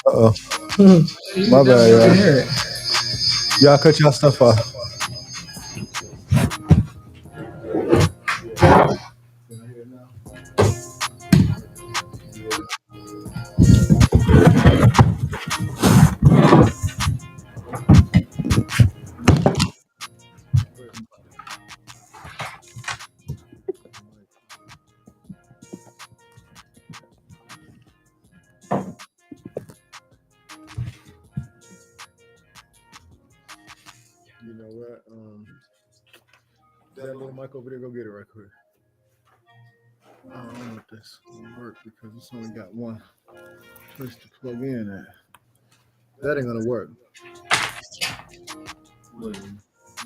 Uh-oh. My bad, y'all. Y'all cut y'all stuff off. You know what? That little mic over there, go get it right quick. I don't know if this will work because it's only got one place to plug in at. That ain't gonna work.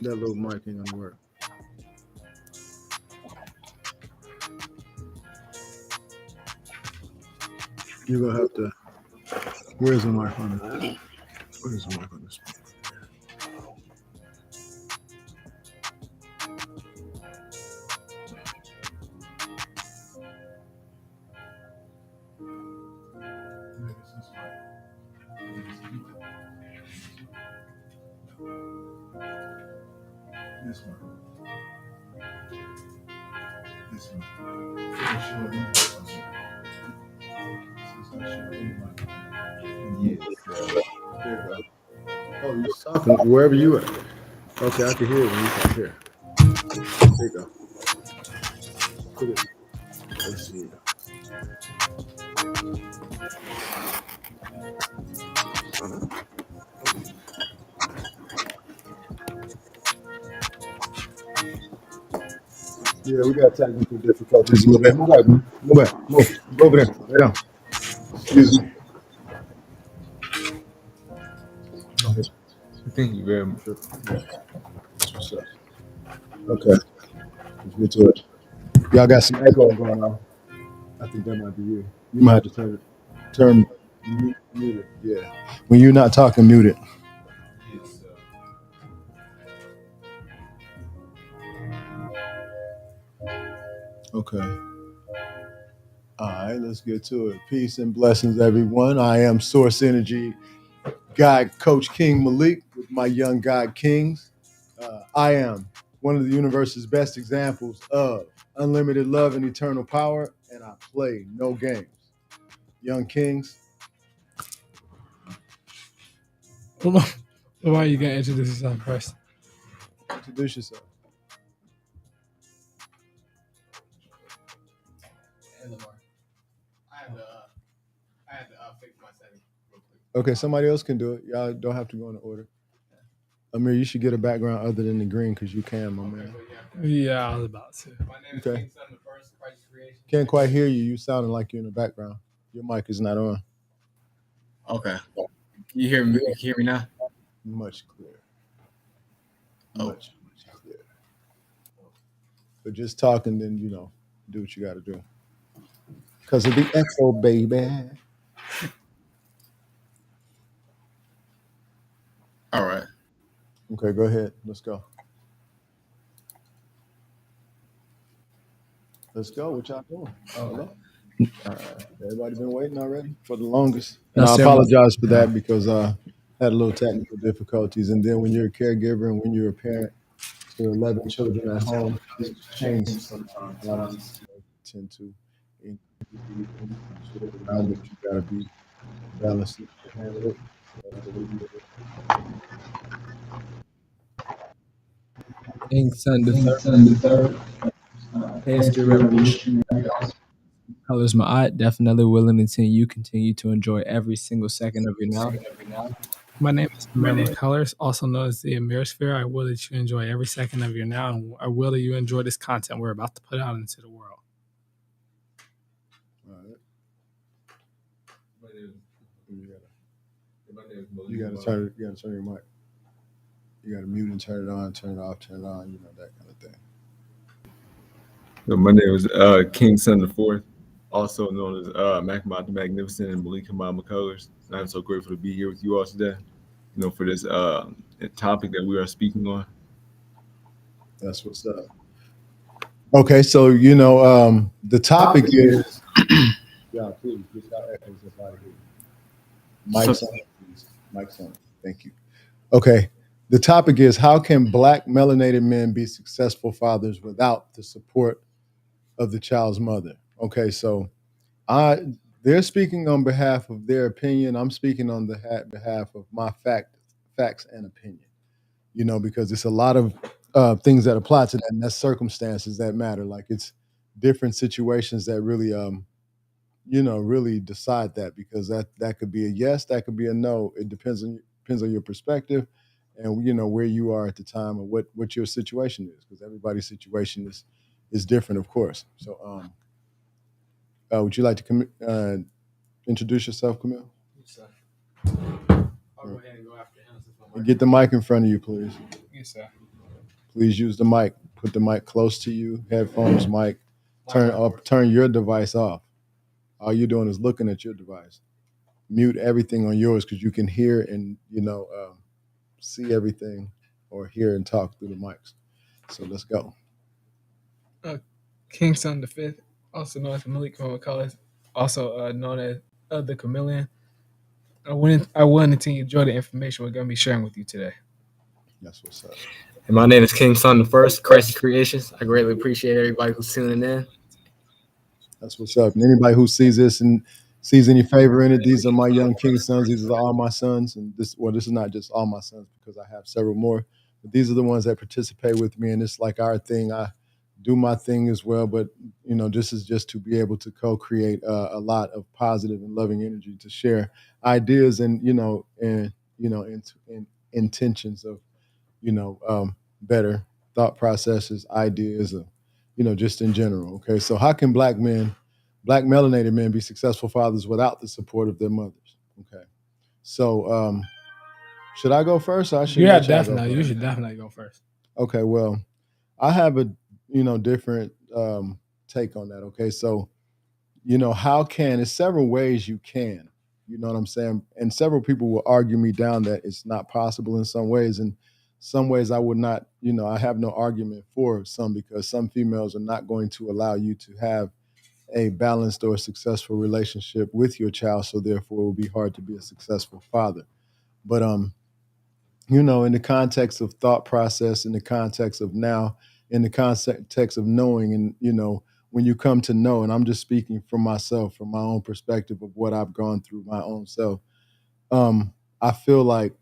That little mic ain't gonna work. You're gonna have to. Where's the mic on it? Where's the mic on this? This one. This one. Yes. There you go. Oh, you're talking wherever you at. Okay, I can hear it when you come here. There you go. Put it. Let's see. Yeah, we got technical difficulties a little bit. Move back, man. Move back. Move. Go over there. Lay down. Excuse me. Thank you very much. What's up? Okay. Let's get to it. Y'all got some echo going on. I think that might be you. You might have to turn mute it. Yeah. When you're not talking, mute it. Okay. All right, let's get to it. Peace and blessings, everyone. I am Source Energy God Coach King Malik with my young God Kings. I am one of the universe's best examples of unlimited love and eternal power, and I play no games. Young Kings. Why are you gonna introduce yourself first? Introduce yourself. Hey, Lamar. I had to fix my setting real quick. Okay, somebody else can do it. Y'all don't have to go in order. Amir, you should get a background other than the green because you can, my man. Yeah, I was about to. My name is Okay. King Son, the first Christ creation. Can't quite hear you. You sounding like you're in the background. Your mic is not on. Okay. You hear me? You hear me now? Much clearer. Oh. Much clearer. But just talking, then do what you got to do. Because of the echo, baby. All right. Okay, go ahead. Let's go. Let's go. What y'all doing? Hello? Everybody been waiting already for the longest. And I apologize for that because I had a little technical difficulties. And then when you're a caregiver and when you're a parent to 11 children at home, things change sometimes. I tend to around it. You got to be balanced to handle it. That's what we do. King Son the third. History Revolution. Colors my eye. Definitely willing until you continue to enjoy every single second of your now. My name is Malik Colors, also known as the Amir Sphere. I will that you enjoy every second of your now, and I will that you enjoy this content we're about to put out into the world. All right. You gotta turn your mic. You gotta mute and turn it on, turn it off, turn it on, that kind of thing. So my name is King Son the Fourth, also known as Macmod the Magnificent and Malik Hamad McCullers. And I'm so grateful to be here with you all today, for this topic that we are speaking on. That's what's up. Okay, so the topic is yeah, please, just got echoes if I hear. So, Mike's on, please. Mike's on. Thank you. Okay. The topic is how can black melanated men be successful fathers without the support of the child's mother? Okay, so I they're speaking on behalf of their opinion. I'm speaking on the behalf of my facts and opinion. Because it's a lot of things that apply to that, and that's circumstances that matter. Like it's different situations that really really decide that, because that could be a yes, that could be a no. It depends on your perspective, and where you are at the time, and what your situation is, because everybody's situation is different, of course. So, would you like to introduce yourself, Camille? Yes, sir. I'll go ahead and go after him. And get the mic in front of you, please. Yes, sir. Please use the mic. Put the mic close to you. Headphones, mic. Turn your device off. All you're doing is looking at your device. Mute everything on yours, because you can hear and see everything, or hear and talk through the mics. So let's go. Kingston the Fifth, also known as Malik from Colors, also known as the Chameleon. I wanted to enjoy the information we're going to be sharing with you today. That's what's up. and my name is King Son the First, Crisis Creations. I greatly appreciate everybody who's tuning in. That's what's up. And anybody who sees this and sees any favor in it, these are my young king sons. These are all my sons. And this is not just all my sons, because I have several more, but these are the ones that participate with me. And it's like our thing. I do my thing as well, but this is just to be able to co-create a lot of positive and loving energy, to share ideas and intentions of better thought processes, ideas, of just in general. Okay, so how can black melanated men, be successful fathers without the support of their mothers? Okay, so should I go first, or I should? Yeah, let y'all go definitely. You first? should definitely go first. Okay, well, I have a different take on that. Okay, so how can? There's several ways you can. You know what I'm saying? And several people will argue me down that it's not possible in some ways, and some ways I would not. I have no argument for some, because some females are not going to allow you to have a balanced or successful relationship with your child, so therefore it will be hard to be a successful father. But in the context of thought process, in the context of now, in the context of knowing, and when you come to know, and I'm just speaking from myself, from my own perspective of what I've gone through my own self, I feel like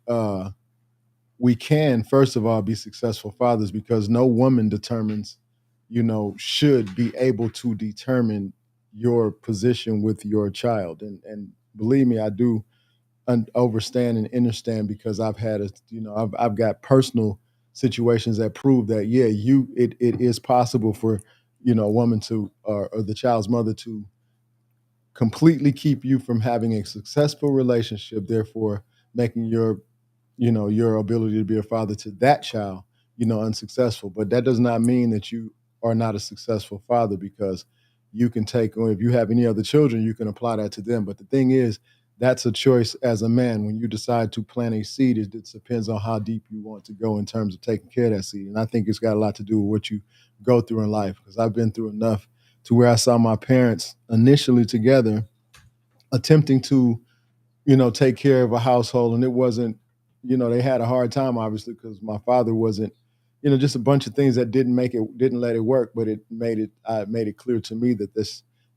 we can, first of all, be successful fathers, because no woman determines, should be able to determine your position with your child. And believe me, I do understand and understand, because I've had I've got personal situations that prove that, yeah, it is possible for a woman to, or the child's mother, to completely keep you from having a successful relationship, therefore making your ability to be a father to that child unsuccessful. But that does not mean that you are not a successful father, because you can take, or if you have any other children, you can apply that to them. But the thing is, that's a choice as a man. When you decide to plant a seed, it depends on how deep you want to go in terms of taking care of that seed. And I think it's got a lot to do with what you go through in life, because I've been through enough to where I saw my parents initially together attempting to take care of a household, and it wasn't, they had a hard time, obviously, because my father wasn't, just a bunch of things that didn't let it work, but it made it clear to me that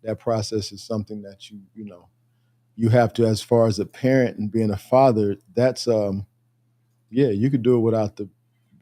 that process is something that you have to, as far as a parent and being a father, that's yeah, you could do it without the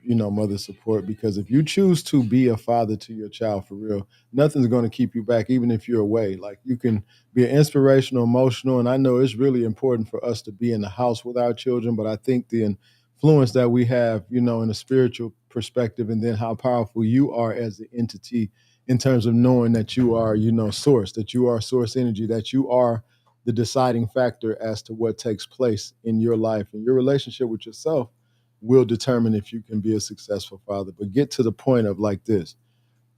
mother support, because if you choose to be a father to your child for real, nothing's going to keep you back, even if you're away. Like, you can be an inspirational, emotional, and I know it's really important for us to be in the house with our children, but I think the influence that we have, in a spiritual perspective, and then how powerful you are as an entity, in terms of knowing that you are, source, that you are source energy, that you are the deciding factor as to what takes place in your life and your relationship with yourself, will determine if you can be a successful father. But get to the point of, like, this: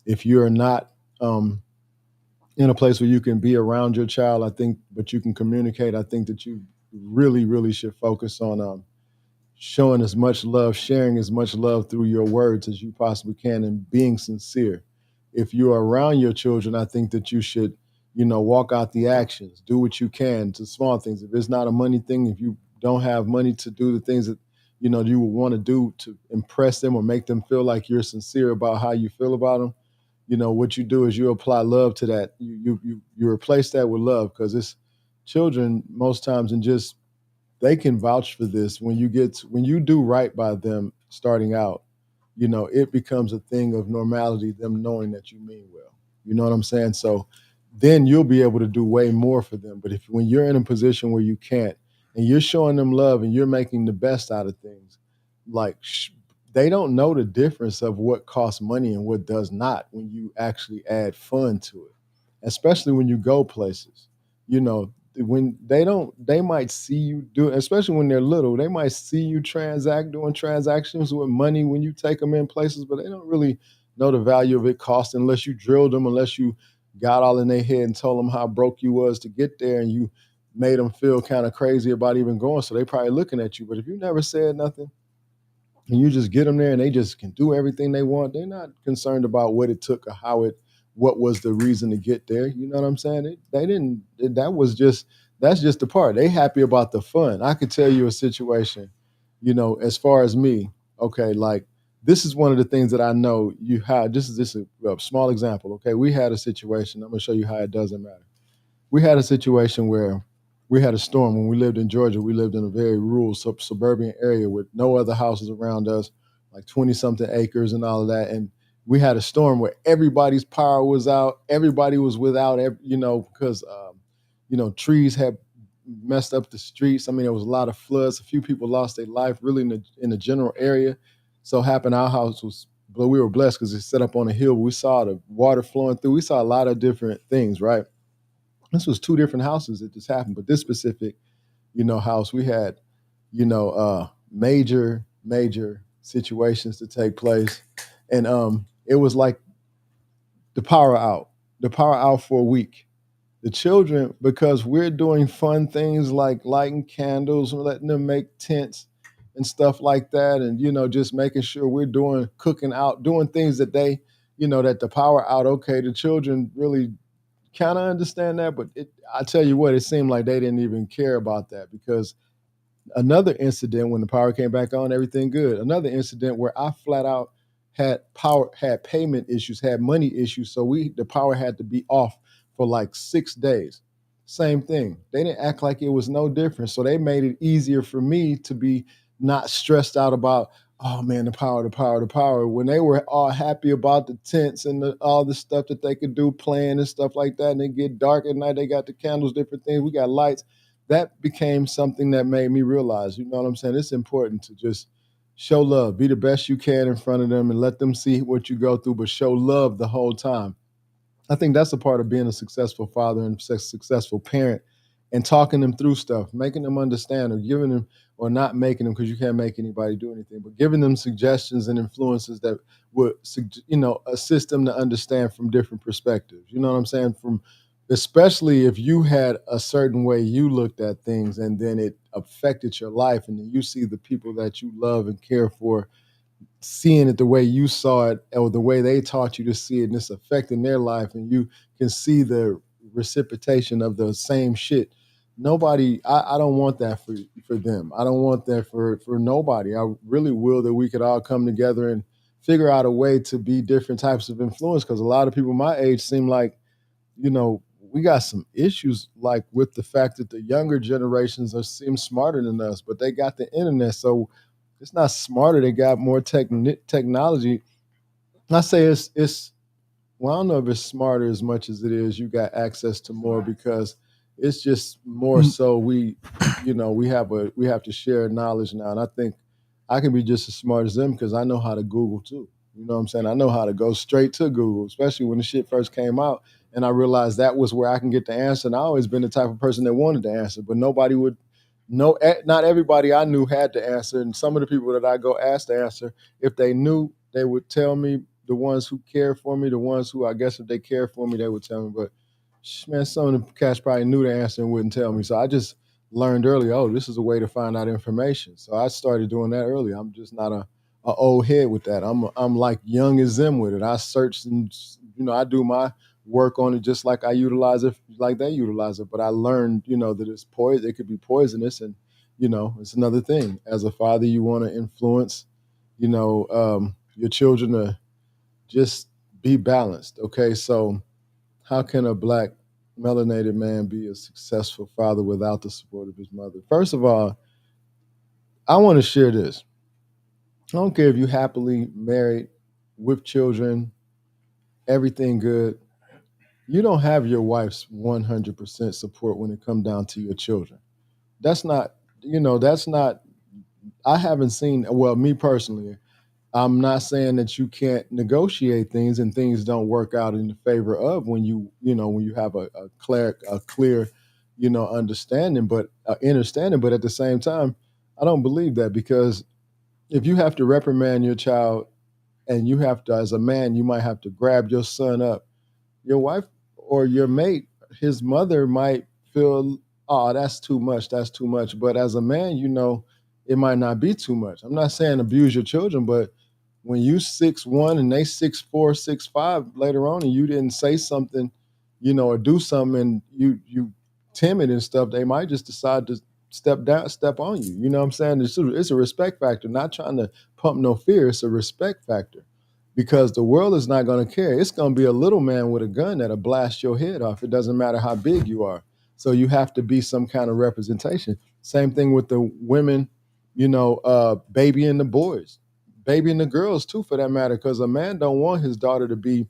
if you're not in a place where you can be around your child, I think, but you can communicate, I think that you really, really should focus on showing as much love, sharing as much love through your words as you possibly can, and being sincere. If you are around your children, I think that you should, walk out the actions, do what you can to small things. If it's not a money thing, if you don't have money to do the things that you would want to do to impress them or make them feel like you're sincere about how you feel about them, what you do is you apply love to that. You replace that with love, because it's children most times, and just they can vouch for this. When you do right by them starting out, it becomes a thing of normality, them knowing that you mean well. You know what I'm saying? So then you'll be able to do way more for them. But if when you're in a position where you can't, and you're showing them love and you're making the best out of things, like they don't know the difference of what costs money and what does not when you actually add fun to it, especially when you go places. When they might see you do, especially when they're little, they might see you doing transactions with money when you take them in places, but they don't really know the value of it cost unless you drilled them, unless you got all in their head and told them how broke you was to get there, and you made them feel kind of crazy about even going. So they probably looking at you. But if you never said nothing and you just get them there and they just can do everything they want, they're not concerned about what it took or what was the reason to get there. You know what I'm saying? They didn't. That's just the part. They happy about the fun. I could tell you a situation, as far as me. Okay, like this is one of the things that I know you had. This is just a small example. Okay, we had a situation. I'm gonna show you how it doesn't matter. We had a situation where we had a storm when we lived in Georgia. We lived in a very rural suburban area with no other houses around us, like 20 something acres and all of that. And we had a storm where everybody's power was out. Everybody was without, because, trees had messed up the streets. I mean, there was a lot of floods. A few people lost their life really in the general area. So happened our house was, but we were blessed because it's set up on a hill. We saw the water flowing through. We saw a lot of different things, right? This was two different houses that this happened, but this specific, house, we had, major situations to take place. And it was like the power out for a week. The children, because we're doing fun things like lighting candles and letting them make tents and stuff like that. And, just making sure we're cooking out, doing things that that the power out. Okay. The children really kind of understand that, but I tell you what, it seemed like they didn't even care about that, because another incident when the power came back on, everything good. Another incident where I flat out had payment issues, had money issues, so the power had to be off for like 6 days. Same thing. They didn't act like it was no different, so they made it easier for me to be not stressed out about, oh man, the power. When they were all happy about the tents and all the stuff that they could do, playing and stuff like that, and it get dark at night, they got the candles, different things. We got lights. That became something that made me realize, you know what I'm saying? It's important to just show love, be the best you can in front of them and let them see what you go through, but show love the whole time. I think that's a part of being a successful father and successful parent, and talking them through stuff, making them understand, or giving them, or not making them, because you can't make anybody do anything, but giving them suggestions and influences that would, assist them to understand from different perspectives. You know what I'm saying? Especially if you had a certain way you looked at things and then it affected your life, and then you see the people that you love and care for seeing it the way you saw it or the way they taught you to see it, and it's affecting their life, and you can see the reciprocation of the same shit. I don't want that for them. I don't want that for nobody. I really will that we could all come together and figure out a way to be different types of influence, because a lot of people my age seem like, we got some issues, like with the fact that the younger generations seem smarter than us, but they got the internet. So it's not smarter. They got more technology. I say it's well, I don't know if it's smarter as much as it is you got access to more, because it's just more so we have to share knowledge now. And I think I can be just as smart as them because I know how to Google too. You know what I'm saying? I know how to go straight to Google, especially when the shit first came out. And I realized that was where I can get the answer. And I always been the type of person that wanted the answer, but nobody would know. Not everybody I knew had the answer. And some of the people that I go ask the answer, if they knew, they would tell me. The ones who care for me, the ones who, I guess if they care for me, they would tell me. But man, some of the cats probably knew the answer and wouldn't tell me. So I just learned early, oh, this is a way to find out information. So I started doing that early. I'm just not a old head with that. I'm like young as them with it. I search and I do my work on it just like I utilize it, like they utilize it. But I learned, that it's poison. It could be poisonous, and it's another thing. As a father, you want to influence, your children to just be balanced. Okay, so how can a black melanated man be a successful father without the support of his mother? First of all, I want to share this. I don't care if you happily married with children, everything good. You don't have your wife's 100% support when it comes down to your children. That's not, that's not, I haven't seen, well, me personally, I'm not saying that you can't negotiate things and things don't work out in the favor of when when you have a clear, understanding, but understanding. But at the same time, I don't believe that, because if you have to reprimand your child and you have to, as a man, you might have to grab your son up, your wife or your mate, his mother might feel, oh, that's too much, that's too much. But as a man, it might not be too much. I'm not saying abuse your children, but when you 6'1" and they 6'4", 6'5" later on, and you didn't say something, or do something, and you timid and stuff, they might just decide to step on you. You know what I'm saying? It's a respect factor, not trying to pump no fear. It's a respect factor, because the world is not going to care. It's going to be a little man with a gun that'll blast your head off. It doesn't matter how big you are. So you have to be some kind of representation. Same thing with the women, baby and the boys, baby and the girls too, for that matter, because a man don't want his daughter to be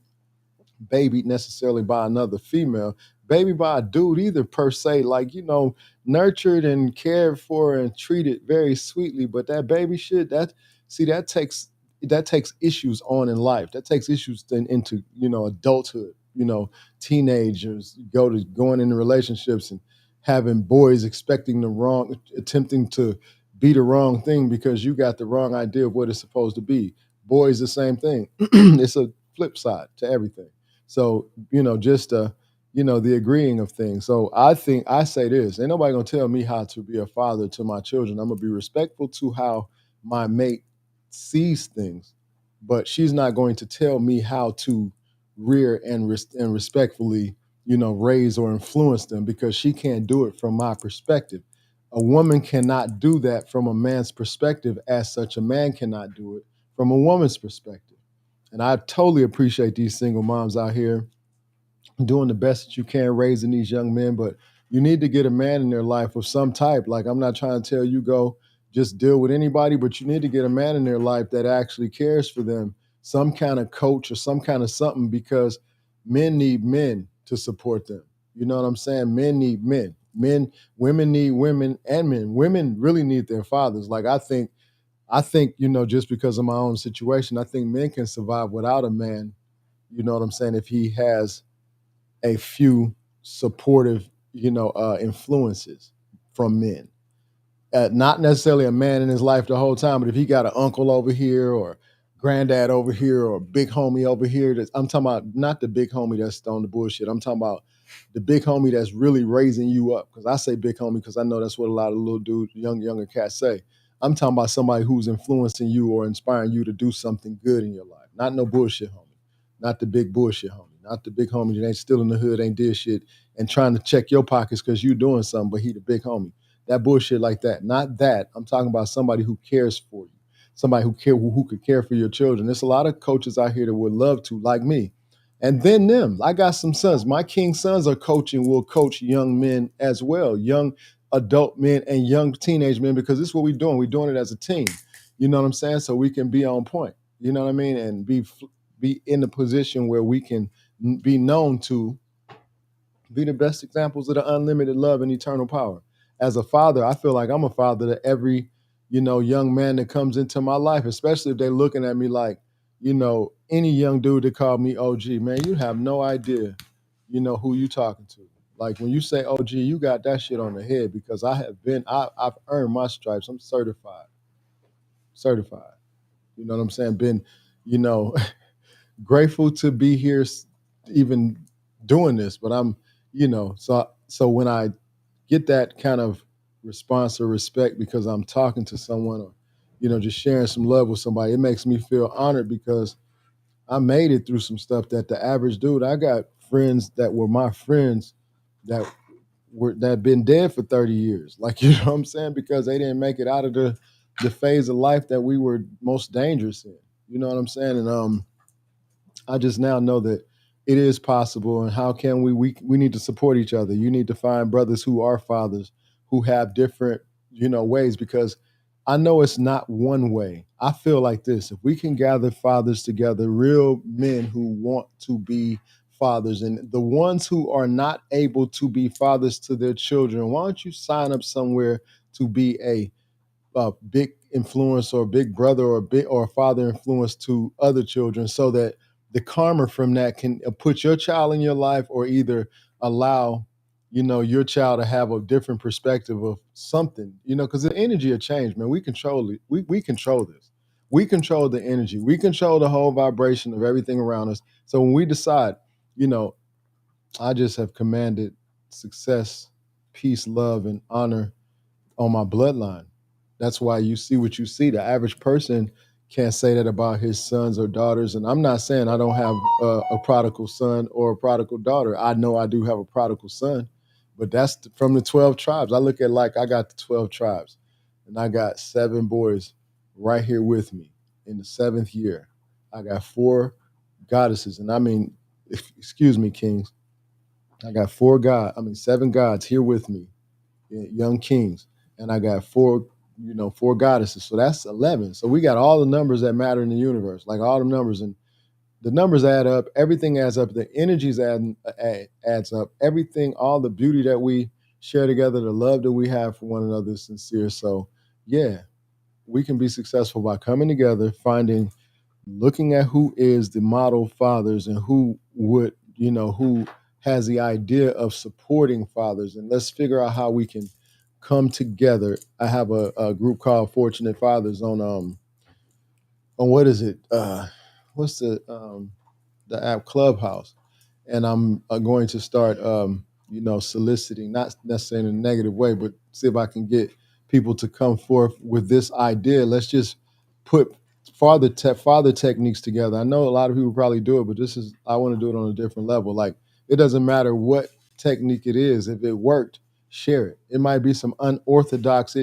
babied necessarily by another female, baby by a dude either, per se, like, nurtured and cared for and treated very sweetly. But that baby shit, that takes issues on in life. That takes issues into adulthood. Teenagers going into relationships and having boys expecting attempting to be the wrong thing because you got the wrong idea of what it's supposed to be. Boys, the same thing. It's a flip side to everything. So, just the agreeing of things. So I say this: ain't nobody gonna tell me how to be a father to my children. I'm gonna be respectful to how my mate sees things, but she's not going to tell me how to rear and respectfully, raise or influence them, because she can't do it from my perspective. A woman cannot do that from a man's perspective, as such a man cannot do it from a woman's perspective. And I totally appreciate these single moms out here doing the best that you can raising these young men, but you need to get a man in their life of some type. Like, I'm not trying to tell you go just deal with anybody, but you need to get a man in their life that actually cares for them, some kind of coach or some kind of something, because men need men to support them. You know what I'm saying? Men need men. Women need women, and men. Women really need their fathers. Like, I think, just because of my own situation, I think men can survive without a man, you know what I'm saying, if he has a few supportive, influences from men. Not necessarily a man in his life the whole time, but if he got an uncle over here or granddad over here or a big homie over here, I'm talking about not the big homie that's on the bullshit. I'm talking about the big homie that's really raising you up. Because I say big homie because I know that's what a lot of little dudes, younger cats say. I'm talking about somebody who's influencing you or inspiring you to do something good in your life. Not no bullshit homie. Not the big bullshit homie. Not the big homie that ain't still in the hood, ain't did shit, and trying to check your pockets because you doing something, but he the big homie. That bullshit like that. Not that. I'm talking about somebody who cares for you. Somebody who could care for your children. There's a lot of coaches out here that would love to, like me. And then them. I got some sons. My king sons are coaching, will coach young men as well, young adult men and young teenage men, because this is what we're doing. We're doing it as a team. You know what I'm saying? So we can be on point. You know what I mean? And be in a position where we can be known to be the best examples of the unlimited love and eternal power. As a father, I feel like I'm a father to every, young man that comes into my life, especially if they're looking at me like, any young dude that called me OG, man, you have no idea, who you talking to. Like, when you say OG, you got that shit on the head, because I've earned my stripes. I'm certified. You know what I'm saying? Been, you know, grateful to be here, even doing this. But I'm, so when I get that kind of response or respect because I'm talking to someone or, just sharing some love with somebody. It makes me feel honored because I made it through some stuff that the average dude, I got friends that were my friends that that been dead for 30 years. Like, you know what I'm saying? Because they didn't make it out of the phase of life that we were most dangerous in. You know what I'm saying? And I just now know that it is possible. And how can we need to support each other. You need to find brothers who are fathers who have different, ways, because I know it's not one way. I feel like this: if we can gather fathers together, real men who want to be fathers, and the ones who are not able to be fathers to their children, why don't you sign up somewhere to be a big influence or a big brother or a big or a father influence to other children, so that the karma from that can put your child in your life, or either allow your child to have a different perspective of something, because the energy of change, man, we control it. We control this. We control the energy. We control the whole vibration of everything around us. So when we decide, you know I just have commanded success, peace, love, and honor on my bloodline. That's why you see what you see. The average person can't say that about his sons or daughters. And I'm not saying I don't have a prodigal son or a prodigal daughter. I know I do have a prodigal son, but that's from the 12 tribes. I look at, like, I got the 12 tribes, and I got 7 boys right here with me in the 7th year. I got 4 goddesses. And I mean, excuse me, kings. I got 7 gods here with me, young kings, and I got 4 goddesses. So that's 11. So we got all the numbers that matter in the universe, like all the numbers, and the numbers add up. Everything adds up. The energies adds up. Everything, all the beauty that we share together, the love that we have for one another is sincere. So yeah, we can be successful by coming together, looking at who is the model fathers and who has the idea of supporting fathers, and let's figure out how we can come together. I have a group called Fortunate Fathers on what is it? What's the app Clubhouse, and I'm going to start, soliciting, not necessarily in a negative way, but see if I can get people to come forth with this idea. Let's just put father techniques together. I know a lot of people probably do it, but I want to do it on a different level. Like, it doesn't matter what technique it is. If it worked, share it. It might be some unorthodox.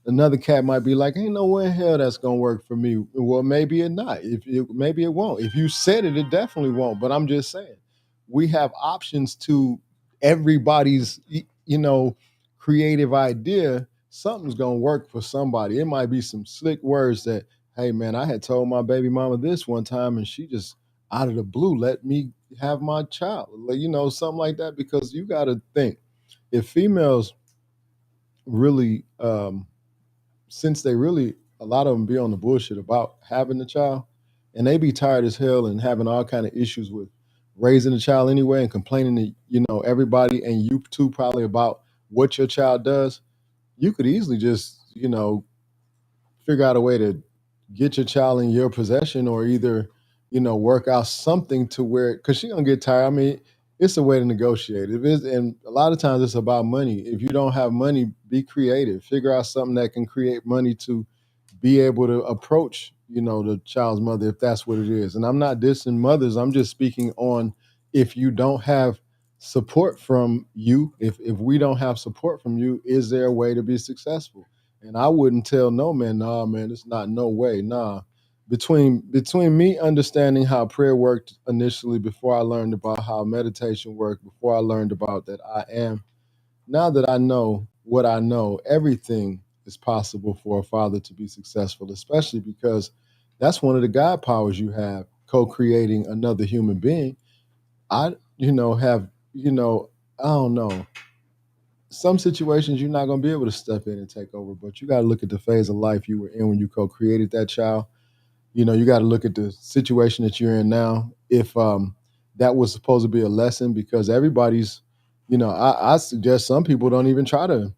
Another cat might be like, ain't no way in hell that's gonna work for me. Well, maybe it not. Maybe it won't. If you said it, it definitely won't. But I'm just saying, we have options to everybody's, creative idea. Something's gonna work for somebody. It might be some slick words that, hey man, I had told my baby mama this one time, and she just out of the blue let me have my child. Like, something like that. Because you got to think, if females really since they really, a lot of them be on the bullshit about having the child, and they be tired as hell and having all kind of issues with raising a child anyway, and complaining to everybody, and you too, probably, about what your child does. You could easily just figure out a way to get your child in your possession, or either work out something to where, because she gonna get tired. I mean, it's a way to negotiate. And a lot of times it's about money. If you don't have money, be creative. Figure out something that can create money to be able to approach the child's mother, if that's what it is. And I'm not dissing mothers. I'm just speaking on, if you don't have support from you, if we don't have support from you, is there a way to be successful? And I wouldn't tell no man, nah, man, it's not, no way, nah. Between me understanding how prayer worked initially, before I learned about how meditation worked, before I learned about that I am, now that I know what I know, everything is possible for a father to be successful, especially because that's one of the God powers you have, co-creating another human being. I, have, I don't know, some situations you're not going to be able to step in and take over, but you got to look at the phase of life you were in when you co-created that child. You got to look at the situation that you're in now. If that was supposed to be a lesson, because everybody's, I suggest some people don't even try to,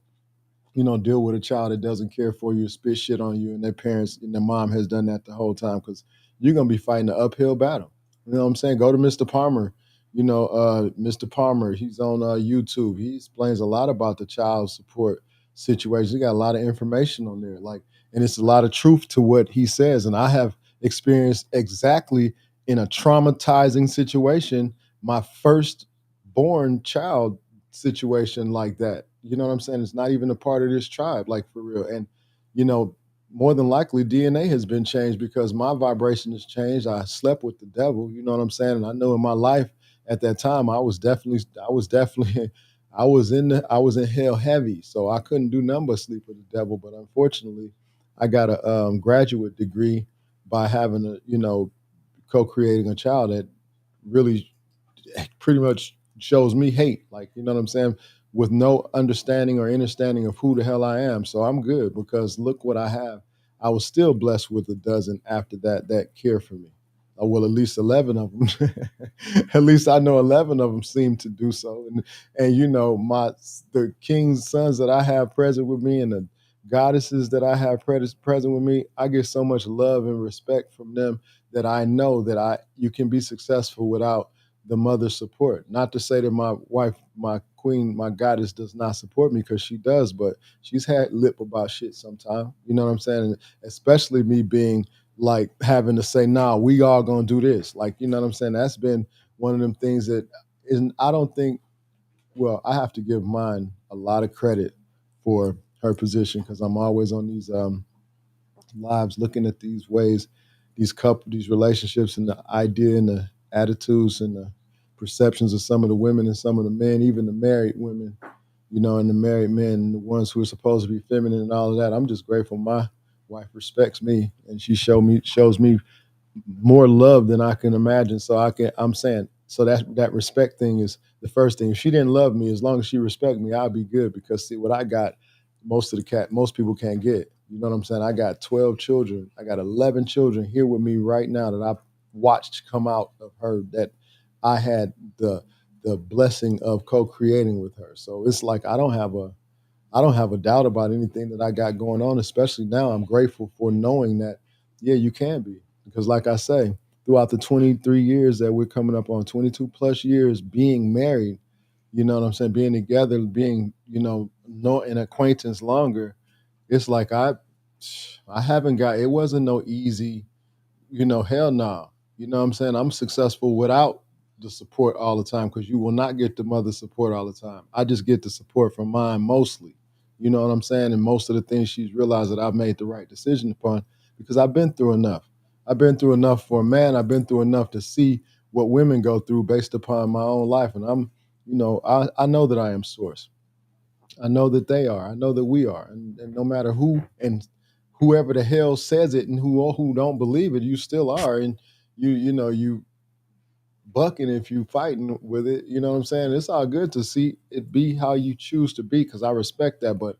deal with a child that doesn't care for you, spit shit on you, and their parents and their mom has done that the whole time, because you're going to be fighting an uphill battle. You know what I'm saying? Go to Mr. Palmer. Mr. Palmer, he's on YouTube. He explains a lot about the child support situations. He got a lot of information on there, like, and it's a lot of truth to what he says. And I have experienced exactly in a traumatizing situation my first born child situation like that. You know what I'm saying? It's not even a part of this tribe, like for real. And you know, more than likely DNA has been changed because my vibration has changed. I slept with the devil, you know what I'm saying? And I know in my life at that time I was definitely I was in hell heavy. So I couldn't do nothing but sleep with the devil. But unfortunately, I got a graduate degree by having a, you know, co-creating a child that really pretty much shows me hate. Like, you know what I'm saying? With no understanding or understanding of who the hell I am. So I'm good because look what I have. I was still blessed with a dozen after that care for me. Well, at least 11 of them. At least I know 11 of them seem to do so. And you know, the king's sons that I have present with me and the goddesses that I have present with me, I get so much love and respect from them that I know that you can be successful without the mother's support. Not to say that my wife, my queen, my goddess does not support me, because she does, but she's had lip about shit sometimes. You know what I'm saying? And especially me being like having to say, nah, we all gonna do this. Like, you know what I'm saying? That's been one of them things that isn't, I don't think, well, I have to give mine a lot of credit for her position, because I'm always on these lives looking at these ways, these relationships, and the idea and the attitudes and the perceptions of some of the women and some of the men, even the married women, you know, and the married men, the ones who are supposed to be feminine and all of that. I'm just grateful my wife respects me, and she shows me more love than I can imagine. So I'm saying, so that respect thing is the first thing. If she didn't love me, as long as she respect me, I'll be good, because see what I got, most people can't get. You know what I'm saying? I got 12 children. I got 11 children here with me right now that I've watched come out of her, that I had the blessing of co-creating with her. So it's like I don't have a doubt about anything that I got going on, especially now. I'm grateful for knowing that, yeah, you can be. Because like I say, throughout the 23 years that we're coming up on, 22 plus years being married, you know what I'm saying, being together, being, you know an acquaintance longer, it's like I haven't got, it wasn't no easy, hell no. You know what I'm saying? I'm successful without the support all the time, because you will not get the mother support all the time. I just get the support from mine mostly. You know what I'm saying? And most of the things she's realized that I've made the right decision upon, because I've been through enough. I've been through enough for a man. I've been through enough to see what women go through based upon my own life. And I know that I am source. I know that they are. I know that we are. And no matter who and whoever the hell says it and who don't believe it, you still are. And you bucking if you fighting with it. You know what I'm saying? It's all good to see it be how you choose to be, because I respect that. But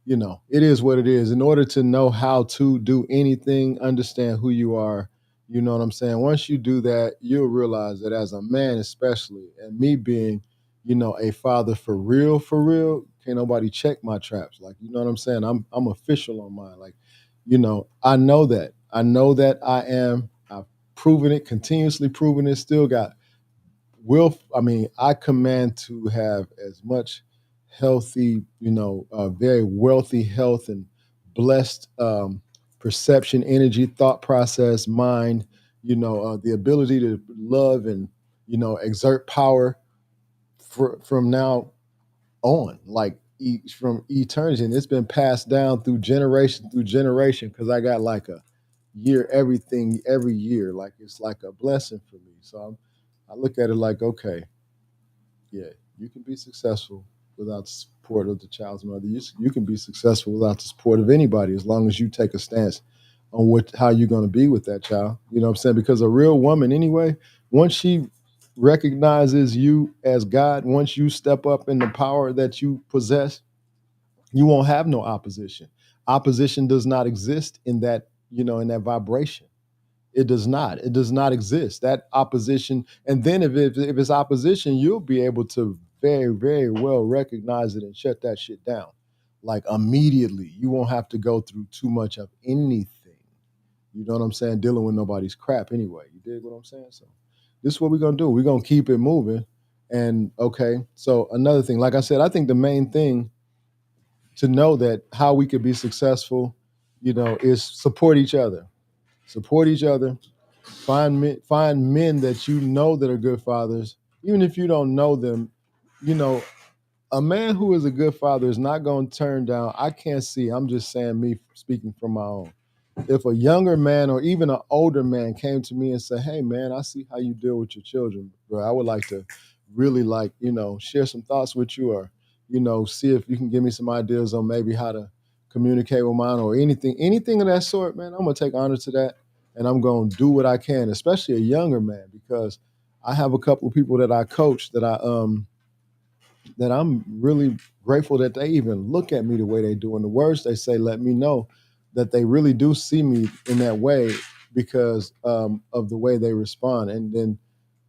it is what it is. In order to know how to do anything, understand who you are, you know what I'm saying? Once you do that, you'll realize that as a man, especially, and me being, a father for real, can't nobody check my traps. Like, you know what I'm saying? I'm official on mine. Like, I know that. I know that I am. I've proven it, continuously proven it, still got I command to have as much healthy, very wealthy health and blessed perception, energy, thought process, mind, the ability to love and, exert power from now on, like from eternity. And it's been passed down through generation, because I got like a year, everything every year. Like it's like a blessing for me. So I look at it like, okay, yeah, you can be successful without the support of the child's mother. You can be successful without the support of anybody, as long as you take a stance on how you're going to be with that child. You know what I'm saying? Because a real woman, anyway, once she recognizes you as God, once you step up in the power that you possess, you won't have no opposition. Opposition does not exist in that, in that vibration. It does not. It does not exist. That opposition, and then if it's opposition, you'll be able to very, very well recognize it and shut that shit down, like immediately. You won't have to go through too much of anything. You know what I'm saying? Dealing with nobody's crap anyway. You dig what I'm saying? So this is what we're gonna do. We're gonna keep it moving. And okay, so another thing, like I said, I think the main thing to know that how we could be successful, is support each other. Support each other. Find men that you know that are good fathers, even if you don't know them. You know, a man who is a good father is not going to turn down. I can't see. I'm just saying, me speaking from my own. If a younger man or even an older man came to me and said, "Hey, man, I see how you deal with your children, bro. I would like to really share some thoughts with you, or see if you can give me some ideas on maybe how to communicate with mine or anything of that sort, man." I'm gonna take honor to that, and I'm gonna do what I can, especially a younger man, because I have a couple of people that I coach that I'm really grateful that they even look at me the way they do. And the words they say let me know that they really do see me in that way because of the way they respond. And then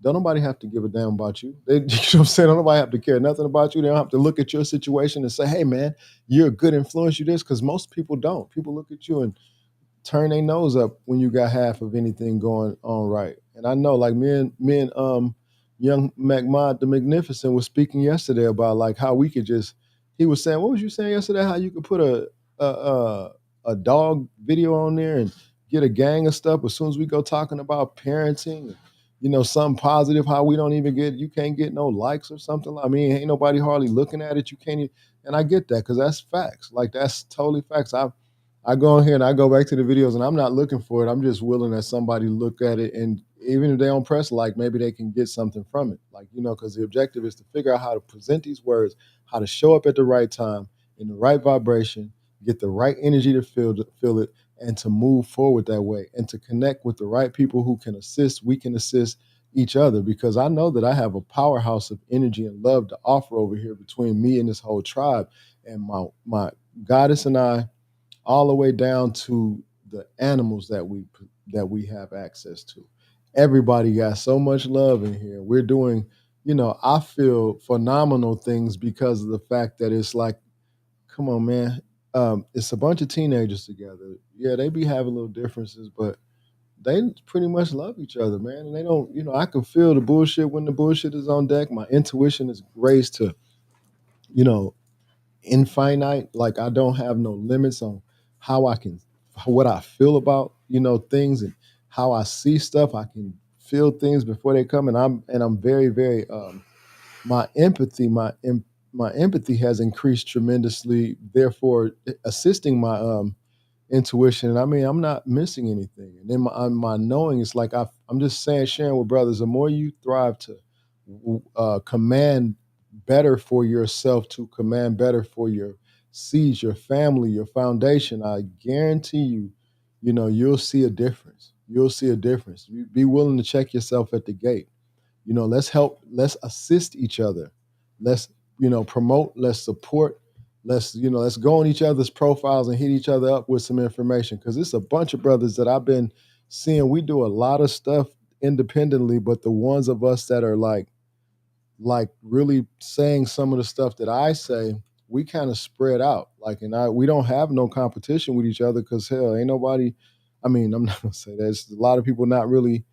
don't nobody have to give a damn about you. You know what I'm saying? Don't nobody have to care nothing about you. They don't have to look at your situation and say, "Hey, man, you're a good influence. You this," because most people don't. People look at you and turn their nose up when you got half of anything going on right. And I know, like me and young MacMod the Magnificent was speaking yesterday about like how we could just. He was saying, what was you saying yesterday? How you could put a a, a dog video on there and get a gang of stuff. As soon as we go talking about parenting, something positive, how we don't even you can't get no likes or something. I mean, ain't nobody hardly looking at it. You can't even, and I get that because that's facts. Like that's totally facts. I go in here and I go back to the videos and I'm not looking for it. I'm just willing that somebody look at it, and even if they don't press like, maybe they can get something from it. Like, because the objective is to figure out how to present these words, how to show up at the right time, in the right vibration, get the right energy to feel it, and to move forward that way, and to connect with the right people who can assist. We can assist each other because I know that I have a powerhouse of energy and love to offer over here between me and this whole tribe, and my goddess and I, all the way down to the animals that we have access to. Everybody got so much love in here. We're doing, I feel phenomenal things because of the fact that it's like, come on, man. It's a bunch of teenagers together. Yeah, they be having little differences, but they pretty much love each other, man. And they don't, I can feel the bullshit when the bullshit is on deck. My intuition is raised to, you know, infinite. Like I don't have no limits on how I can, what I feel about things and how I see stuff. I can feel things before they come, and I'm very very my empathy my empathy has increased tremendously. Therefore, assisting my intuition. I mean, I'm not missing anything. And then my knowing is like I'm just saying, sharing with brothers. The more you thrive to command better for yourself, to command better for your seeds, your family, your foundation, I guarantee you, you'll see a difference. You'll see a difference. Be willing to check yourself at the gate. Let's help, let's assist each other. Let's, promote, let's support, let's go on each other's profiles and hit each other up with some information. Because it's a bunch of brothers that I've been seeing. We do a lot of stuff independently, but the ones of us that are like really saying some of the stuff that I say, we kind of spread out. Like, and we don't have no competition with each other because hell, ain't nobody. I mean, I'm not gonna say that. It's a lot of people not really,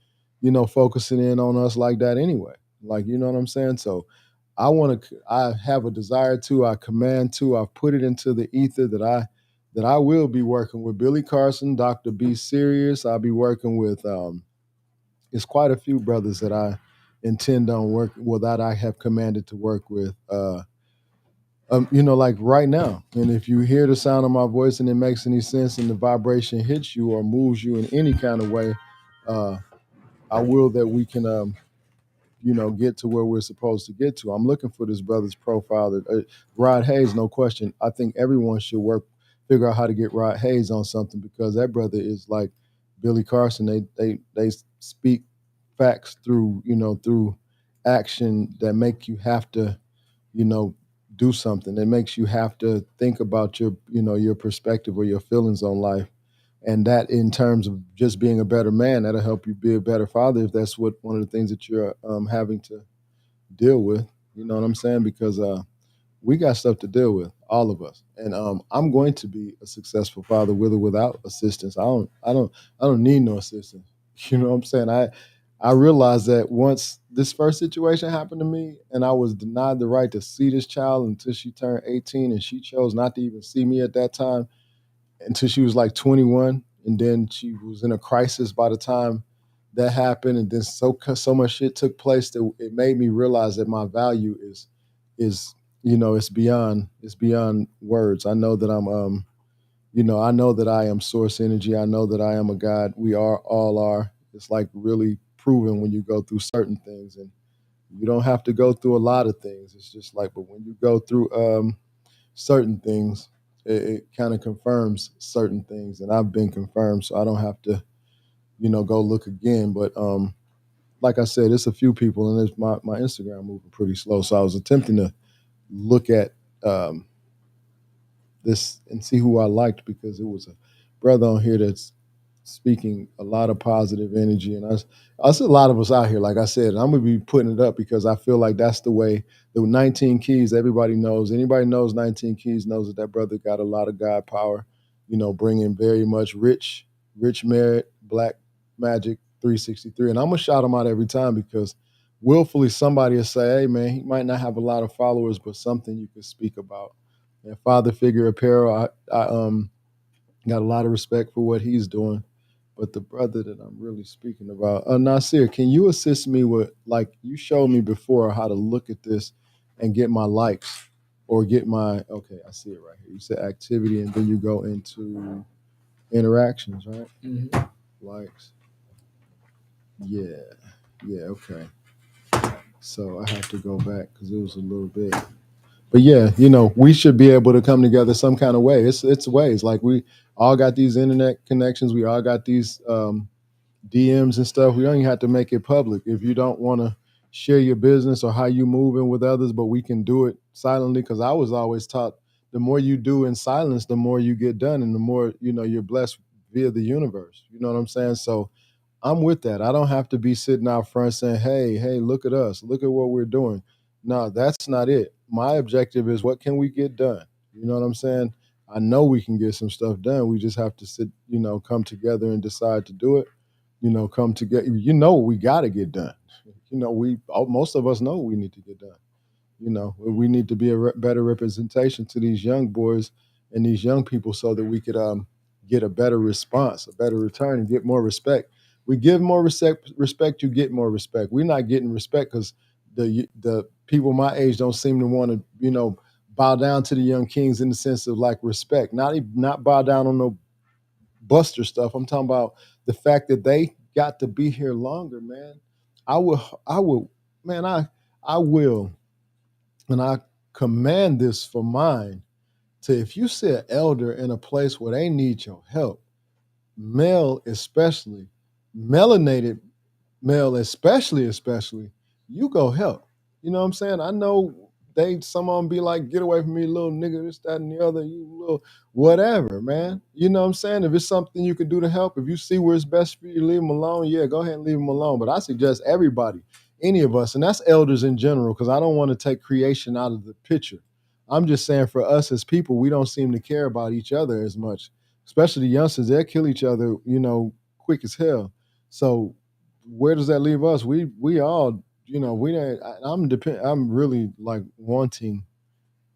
focusing in on us like that anyway. Like, you know what I'm saying? So I have a desire to, I command to, I've put it into the ether that I will be working with Billy Carson, Dr. B Serious. I'll be working with it's quite a few brothers that I intend on working well, that I have commanded to work with. Like right now. And if you hear the sound of my voice and it makes any sense and the vibration hits you or moves you in any kind of way, uh, I will that we can get to where we're supposed to get to. I'm looking for this brother's profile. Rod Hayes, no question. I think everyone should figure out how to get Rod Hayes on something because that brother is like Billy Carson. They speak facts through action that make you have to, do something. That makes you have to think about your perspective or your feelings on life. And that in terms of just being a better man, that'll help you be a better father if that's one of the things that you're having to deal with. You know what I'm saying? Because we got stuff to deal with, all of us. And I'm going to be a successful father with or without assistance. I don't need no assistance. You know what I'm saying? I realized that once this first situation happened to me, and I was denied the right to see this child until she turned 18, and she chose not to even see me at that time until she was like 21, and then she was in a crisis by the time that happened, and then so much shit took place that it made me realize that my value is it's beyond words. I know that I know that I am source energy. I know that I am a God. We are all are. It's like really proven when you go through certain things, and you don't have to go through a lot of things. It's just like, but when you go through certain things, it kind of confirms certain things, and I've been confirmed, so I don't have to, go look again. But like I said, it's a few people, and it's my Instagram moving pretty slow, so I was attempting to look at um, this and see who I liked because it was a brother on here that's speaking a lot of positive energy. And I see a lot of us out here, like I said, and I'm going to be putting it up because I feel like that's the way. The 19 keys, everybody knows. Anybody knows 19 keys knows that brother got a lot of God power, bringing very much rich merit, black magic 363. And I'm going to shout him out every time because willfully somebody will say, hey, man, he might not have a lot of followers, but something you can speak about. And Father Figure Apparel, I got a lot of respect for what he's doing. But the brother that I'm really speaking about, Nasir, can you assist me with, like, you showed me before how to look at this and get my likes or get my, okay, I see it right here. You said activity and then you go into interactions, right? Mm-hmm. Likes. Yeah. Yeah, okay. So I have to go back because it was a little bit. But yeah, we should be able to come together some kind of way. It's ways like we all got these internet connections. We all got these DMs and stuff. We don't even have to make it public if you don't want to share your business or how you moving with others. But we can do it silently because I was always taught the more you do in silence, the more you get done, and the more you're blessed via the universe. You know what I'm saying? So I'm with that. I don't have to be sitting out front saying, hey, look at us. Look at what we're doing. No, that's not it. My objective is what can we get done? You know what I'm saying? I know we can get some stuff done. We just have to sit, come together and decide to do it. Come together. What we got to get done. Most of us know what we need to get done. We need to be a better representation to these young boys and these young people so that we could get a better response, a better return, and get more respect. We give more respect, you get more respect. We're not getting respect because the people my age don't seem to want to, bow down to the young kings in the sense of like respect. Not bow down on no buster stuff. I'm talking about the fact that they got to be here longer, man. I will, man, I will, and I command this for mine to if you see an elder in a place where they need your help, male especially, melanated male especially, you go help. You know what I'm saying? I know some of them be like, get away from me, little nigga, this, that, and the other, you little whatever, man. You know what I'm saying? If it's something you can do to help, if you see where it's best for you to leave them alone, yeah, go ahead and leave them alone. But I suggest everybody, any of us, and that's elders in general, because I don't want to take creation out of the picture. I'm just saying for us as people, we don't seem to care about each other as much, especially the youngsters. They'll kill each other, quick as hell. So where does that leave us? We all, I'm really like wanting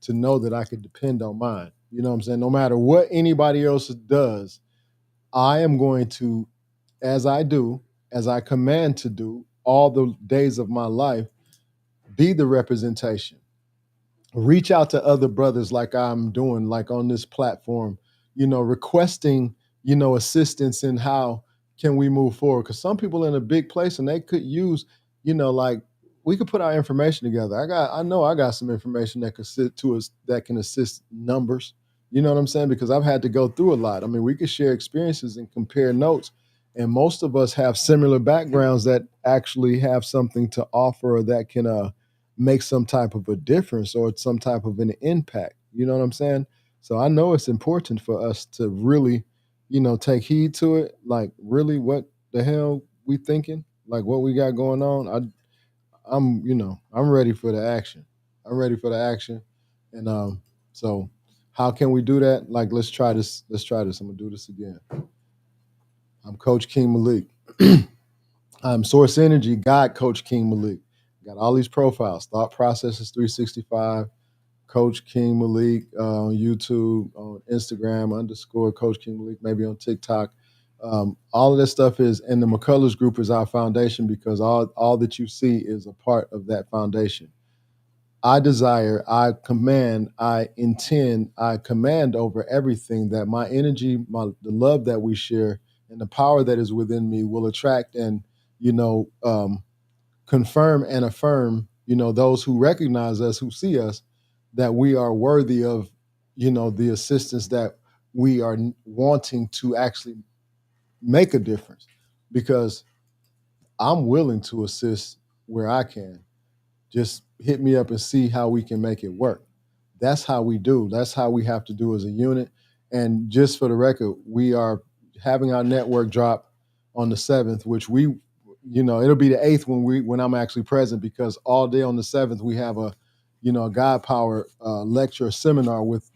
to know that I could depend on mine. You know what I'm saying? No matter what anybody else does, I am going to, as I do, as I command to do all the days of my life, be the representation. Reach out to other brothers like I'm doing, like on this platform, requesting, assistance in how can we move forward. Because some people in a big place and they could use, like we could put our information together. I know I got some information that could sit to us that can assist numbers. You know what I'm saying? Because I've had to go through a lot. I mean, we could share experiences and compare notes. And most of us have similar backgrounds that actually have something to offer or that can make some type of a difference or some type of an impact. You know what I'm saying? So I know it's important for us to really, take heed to it. Like, really, what the hell we thinking? Like, what we got going on? I'm ready for the action. I'm ready for the action. And so how can we do that? Like, let's try this. Let's try this. I'm gonna do this again. I'm Coach King Malik. I'm Source Energy, God Coach King Malik. Got all these profiles, Thought Processes 365, Coach King Malik on YouTube, on Instagram, _ Coach King Malik, maybe on TikTok. All of that stuff is, and the McCullers Group is our foundation because all that you see is a part of that foundation. I desire, I command, I intend, I command over everything that my energy, the love that we share, and the power that is within me will attract and confirm and affirm those who recognize us, who see us, that we are worthy of the assistance that we are wanting to actually make a difference. Because I'm willing to assist where I can. Just hit me up and see how we can make it work. That's how we do. That's how we have to do as a unit. And just for the record, we are having our network drop on the 7th, which it'll be the 8th when I'm actually present, because all day on the 7th we have a God Power lecture seminar with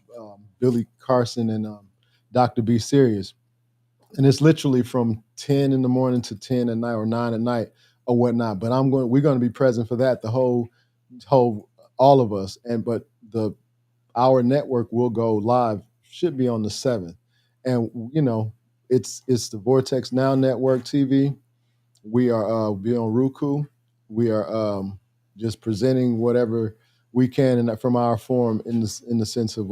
Billy Carson and Dr. B. Serious. And it's literally from 10 in the morning to 10 at night or 9 at night or whatnot. But we're going to be present for that, the whole all of us. But our network will go live, should be on the 7th. And it's the Vortex Now Network TV. We are be on Roku. We are just presenting whatever we can from our forum in the sense of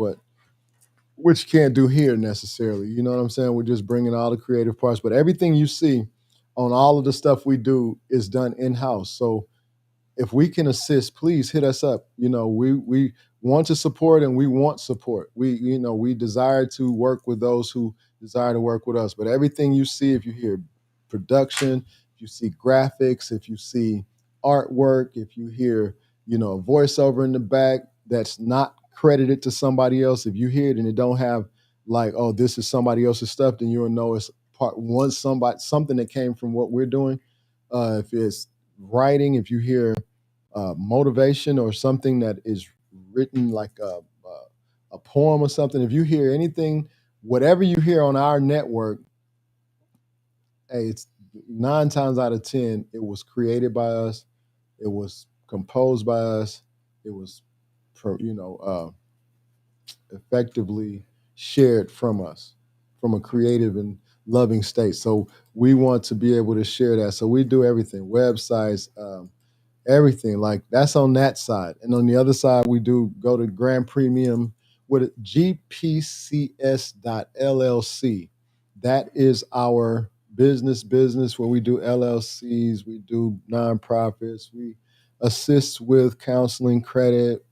which can't do here necessarily. You know what I'm saying? We're just bringing all the creative parts, but everything you see on all of the stuff we do is done in-house. So if we can assist, please hit us up. We want to support, and we want support. We desire to work with those who desire to work with us. But everything you see, if you hear production, if you see graphics, if you see artwork, if you hear, a voiceover in the back that's not credited to somebody else, if you hear it and it don't have like, oh, this is somebody else's stuff, then you'll know it's something that came from what we're doing. If it's writing, if you hear motivation or something that is written like a poem or something, if you hear anything, whatever you hear on our network, hey, it's 9 times out of 10, it was created by us, it was composed by us, it was effectively shared from us, from a creative and loving state. So we want to be able to share that. So we do everything, websites, everything. Like, that's on that side. And on the other side, we do go to Grand Premium with gpcs.llc. That is our business where we do LLCs, we do nonprofits, we assist with counseling credit,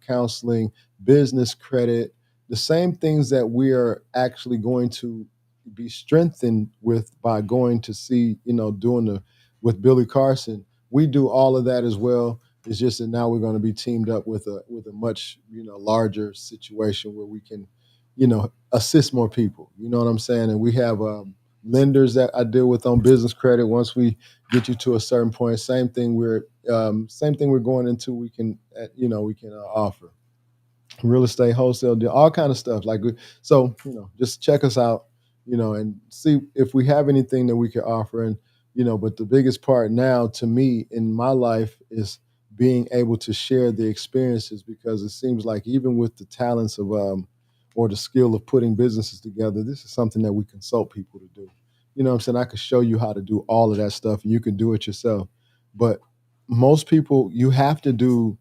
counseling business credit, the same things that we are actually going to be strengthened with by going to see, doing with Billy Carson. We do all of that as well. It's just that now we're going to be teamed up with a much larger situation where we can assist more people. You know what I'm saying? And we have lenders that I deal with on business credit. Once we get you to a certain point, same thing we're going into. We can offer real estate wholesale deal, all kind of stuff. So just check us out, and see if we have anything that we can offer. And but the biggest part now to me in my life is being able to share the experiences, because it seems like even with the talents of or the skill of putting businesses together, this is something that we consult people to do. You know what I'm saying? I could show you how to do all of that stuff, and you can do it yourself. But most people, you have to do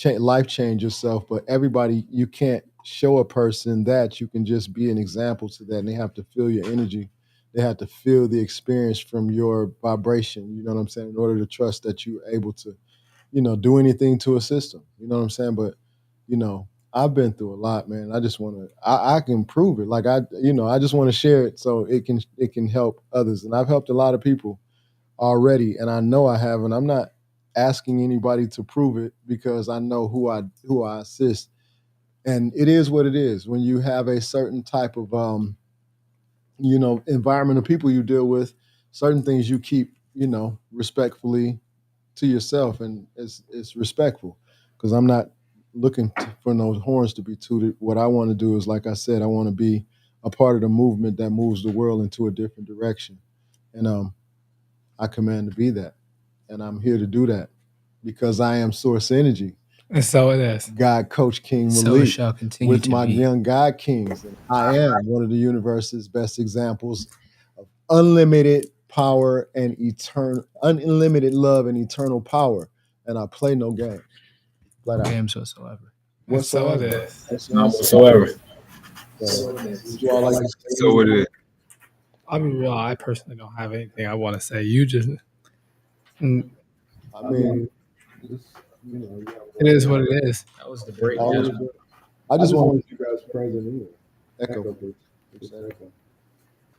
life change yourself, but everybody, you can't show a person that. You can just be an example to that, and they have to feel your energy. They have to feel the experience from your vibration, you know what I'm saying, in order to trust that you're able to, do anything to assist them, you know what I'm saying? But, I've been through a lot, man. I just want to, I can prove it. Like, I just want to share it so it can help others. And I've helped a lot of people already, and I know I have, and I'm not asking anybody to prove it, because I know who I assist. And it is what it is. When you have a certain type of environment of people you deal with, certain things you keep respectfully to yourself, and it's respectful, because I'm not looking for no horns to be tooted. What I want to do is, like I said, I want to be a part of the movement that moves the world into a different direction. And I command to be that. And I'm here to do that because I am Source Energy. And so it is. God Coach King So it Malik shall continue with to my be. young God Kings. And I am one of the universe's best examples of unlimited power and unlimited love and eternal power. And I play no game. No games whatsoever. And so it Whatsoever. is. That's Not what I'm whatsoever. saying. Would you all like to say So it is. I'll be real. I personally don't have anything I want to say. You just, mm, I mean, just, you know, it is what it is. That was the break. I just want you guys present anyway. Echo, please. Echo.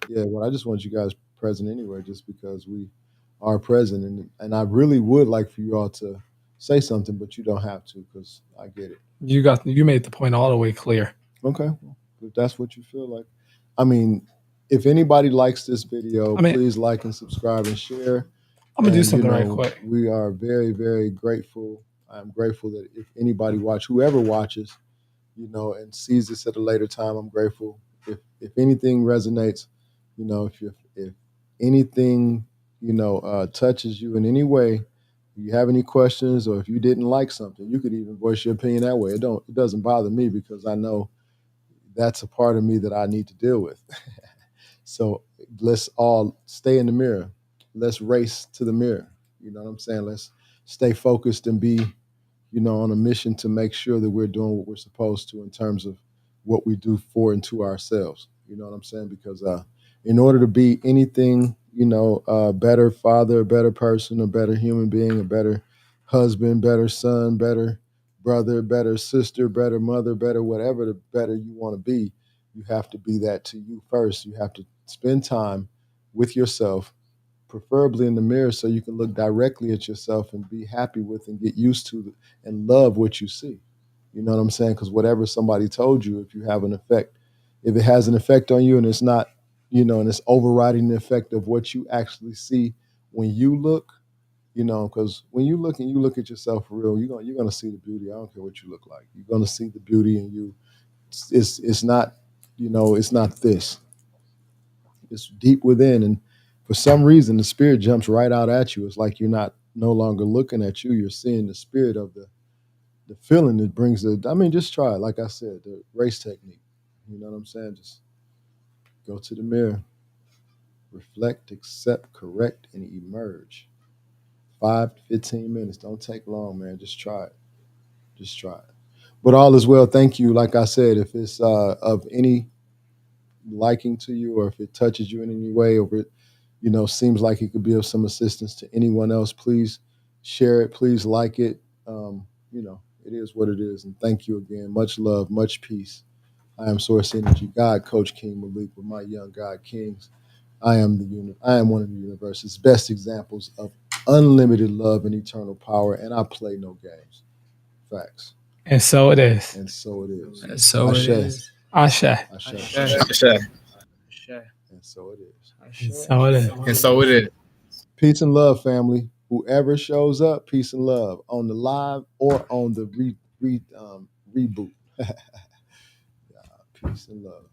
Yeah, well, I just want you guys present anyway, just because we are present, and I really would like for you all to say something, but you don't have to because I get it. You made the point all the way clear. Okay, well, if that's what you feel like. I mean, if anybody likes this video, please like and subscribe and share. I'm gonna do something right quick. We are very, very grateful. I'm grateful that if anybody whoever watches, and sees this at a later time, I'm grateful. If anything resonates, if anything, touches you in any way, if you have any questions or if you didn't like something, you could even voice your opinion that way. It doesn't bother me because I know that's a part of me that I need to deal with. So let's all stay in the mirror. Let's race to the mirror. You know what I'm saying? Let's stay focused and be, on a mission to make sure that we're doing what we're supposed to in terms of what we do for and to ourselves. You know what I'm saying? Because in order to be anything, better father, a better person, a better human being, a better husband, better son, better brother, better sister, better mother, better whatever, the better you want to be, you have to be that to you first. You have to spend time with yourself, preferably in the mirror, so you can look directly at yourself and be happy with and get used to and love what you see. You know what I'm saying? Because whatever somebody told you, if it has an effect on you and it's not, and it's overriding the effect of what you actually see when you look, because when you look and you look at yourself for real, you're gonna see the beauty. I don't care what you look like. You're gonna see the beauty in you. It's not, it's not this. It's deep within, and for some reason, the spirit jumps right out at you. It's like you're no longer looking at you. You're seeing the spirit of the feeling that brings the. I mean, just try it. Like I said, the race technique. You know what I'm saying? Just go to the mirror, reflect, accept, correct, and emerge. 5 to 15 minutes. Don't take long, man. Just try it. Just try it. But all is well. Thank you. Like I said, if it's of any liking to you, or if it touches you in any way, or if it, seems like it could be of some assistance to anyone else, please share it. Please like it. It is what it is. And thank you again. Much love, much peace. I am Source Energy, God Coach King Malik with my young God Kings. I am one of the universe's best examples of unlimited love and eternal power, and I play no games. Facts. And so it is. And so it is. And so Ashe. it is. Ashe. Ashe. Ashe. And so it is. And so it is. And so it is. Peace and love, family. Whoever shows up, peace and love on the live or on the reboot. Peace and love.